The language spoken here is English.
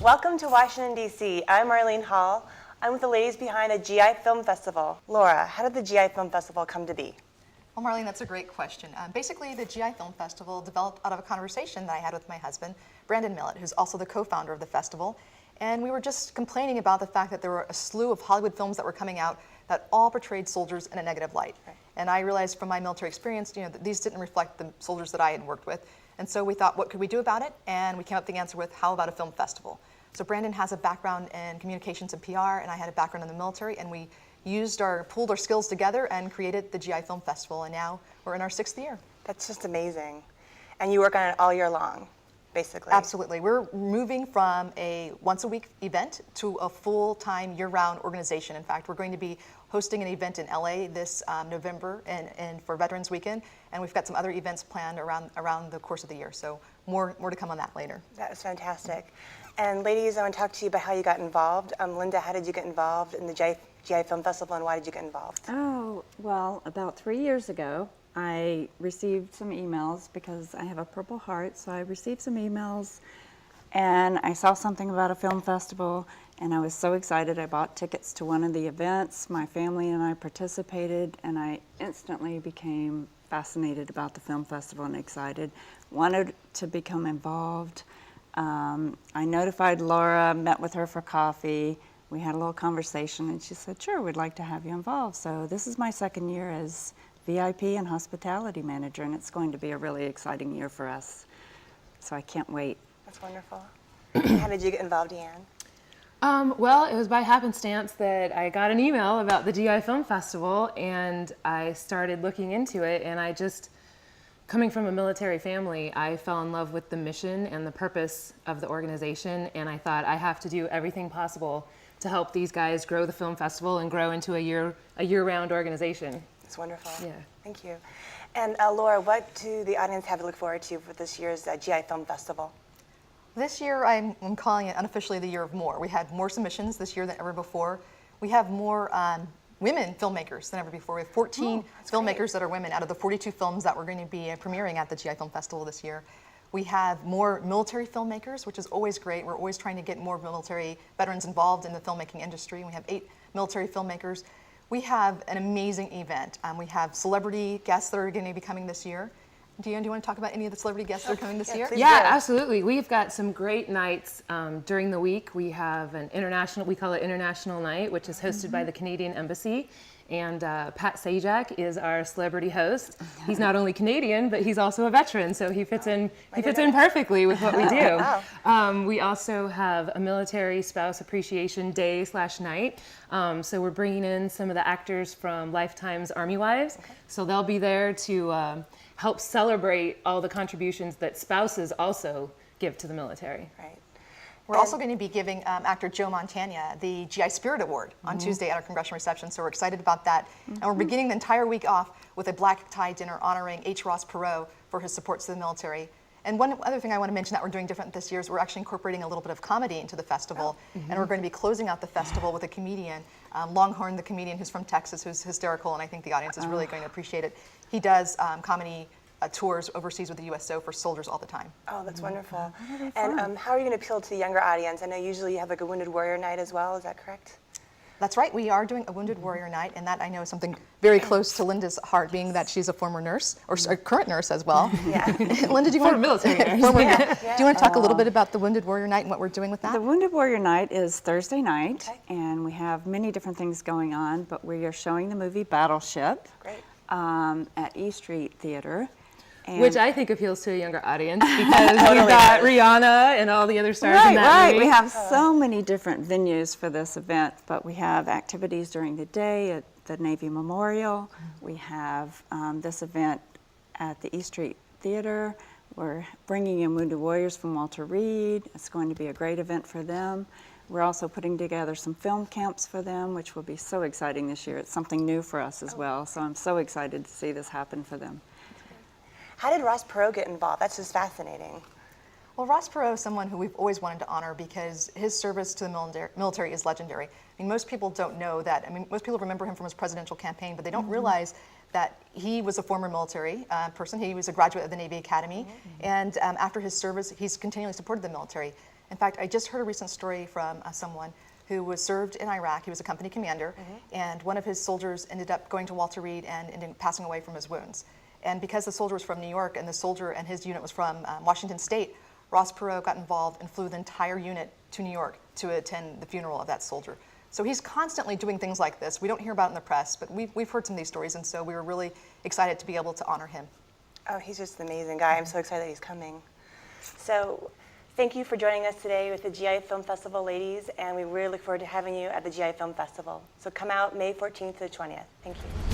Welcome to Washington, D.C. I'm Marlene Hall. I'm with the ladies behind a GI Film Festival. Laura, how did the GI Film Festival come to be? Well, Marlene, that's a great question. Basically, the GI Film Festival developed out of a conversation that I had with my husband, Brandon Millett, who's also the co-founder of the festival. And we were just complaining about the fact that there were a slew of Hollywood films that were coming out that all portrayed soldiers in a negative light. Right. And I realized from my military experience, that these didn't reflect the soldiers that I had worked with. And so we thought, what could we do about it? And we came up with the answer with, how about a film festival? So Brandon has a background in communications and PR, and I had a background in the military, and we pooled our skills together and created the GI Film Festival, and now we're in our 6th year. That's just amazing. And you work on it all year long, basically. Absolutely. We're moving from a once-a-week event to a full-time, year-round organization. In fact, we're going to be hosting an event in LA this November and for Veterans Weekend, and we've got some other events planned around the course of the year. So more to come on that later. That was fantastic. And ladies, I want to talk to you about how you got involved. Linda, how did you get involved in the GI Film Festival, and why did you get involved? Oh, well, about 3 years ago, I received some emails because I have a Purple Heart, so I received some emails, and I saw something about a film festival, and I was so excited. I bought tickets to one of the events. My family and I participated, and I instantly became fascinated about the film festival and excited, wanted to become involved. I notified Laura, met with her for coffee. We had a little conversation, and she said, sure, we'd like to have you involved. So this is my 2nd year as VIP and hospitality manager, and it's going to be a really exciting year for us. So I can't wait. That's wonderful. How did you get involved, Deanne? Well, it was by happenstance that I got an email about the GI Film Festival, and I started looking into it, and coming from a military family, I fell in love with the mission and the purpose of the organization, and I thought I have to do everything possible to help these guys grow the film festival and grow into a year-round organization. That's wonderful. Yeah. Thank you. And Laura, what do the audience have to look forward to for this year's GI Film Festival? This year, I'm calling it unofficially the year of more. We had more submissions this year than ever before. We have more women filmmakers than ever before. We have 14 filmmakers that are women out of the 42 films that we're going to be premiering at the GI Film Festival this year. We have more military filmmakers, which is always great. We're always trying to get more military veterans involved in the filmmaking industry. We have 8 military filmmakers. We have an amazing event. We have celebrity guests that are going to be coming this year. Deanne, do you want to talk about any of the celebrity guests that are coming this year? Yeah, absolutely. We've got some great nights during the week. We have we call it International Night, which is hosted by the Canadian Embassy. And Pat Sajak is our celebrity host. He's not only Canadian, but he's also a veteran, so he fits in perfectly with what we do. Wow. We also have a Military Spouse Appreciation Day/night. So we're bringing in some of the actors from Lifetime's Army Wives. Okay. So they'll be there to help celebrate all the contributions that spouses also give to the military. Right. We're also going to be giving actor Joe Montana the GI Spirit Award on Tuesday at our congressional reception, so we're excited about that. And we're beginning the entire week off with a black tie dinner honoring H. Ross Perot for his support to the military. And one other thing I want to mention that we're doing different this year is we're actually incorporating a little bit of comedy into the festival, and we're going to be closing out the festival with a comedian, Longhorn, the comedian who's from Texas, who's hysterical, and I think the audience is really going to appreciate it. He does comedy tours overseas with the USO for soldiers all the time. Oh, that's wonderful. And how are you going to appeal to the younger audience? I know usually you have like a Wounded Warrior Night as well, is that correct? That's right, we are doing a Wounded Warrior Night, and that I know is something very close to Linda's heart, being that she's a former nurse, or a current nurse as well. Yeah. Linda, do you want military nurse. Do you want to talk a little bit about the Wounded Warrior Night and what we're doing with that? The Wounded Warrior Night is Thursday night, and we have many different things going on, but we are showing the movie Battleship at E Street Theater. Which I think appeals to a younger audience because we've got Rihanna and all the other stars in that movie. We have so many different venues for this event, but we have activities during the day at the Navy Memorial. We have this event at the E Street Theater. We're bringing in Wounded Warriors from Walter Reed. It's going to be a great event for them. We're also putting together some film camps for them, which will be so exciting this year. It's something new for us as well, so I'm so excited to see this happen for them. How did Ross Perot get involved? That's just fascinating. Well, Ross Perot is someone who we've always wanted to honor because his service to the military is legendary. I mean, most people don't know that. I mean, most people remember him from his presidential campaign, but they don't realize that he was a former military person. He was a graduate of the Navy Academy, and after his service, he's continually supported the military. In fact, I just heard a recent story from someone who was served in Iraq. He was a company commander, and one of his soldiers ended up going to Walter Reed and ended up passing away from his wounds. And because the soldier was from New York and the soldier and his unit was from Washington State, Ross Perot got involved and flew the entire unit to New York to attend the funeral of that soldier. So he's constantly doing things like this. We don't hear about it in the press, but we've heard some of these stories, and so we were really excited to be able to honor him. Oh, he's just an amazing guy. I'm so excited that he's coming. So thank you for joining us today with the GI Film Festival, ladies, and we really look forward to having you at the GI Film Festival. So come out May 14th to the 20th. Thank you.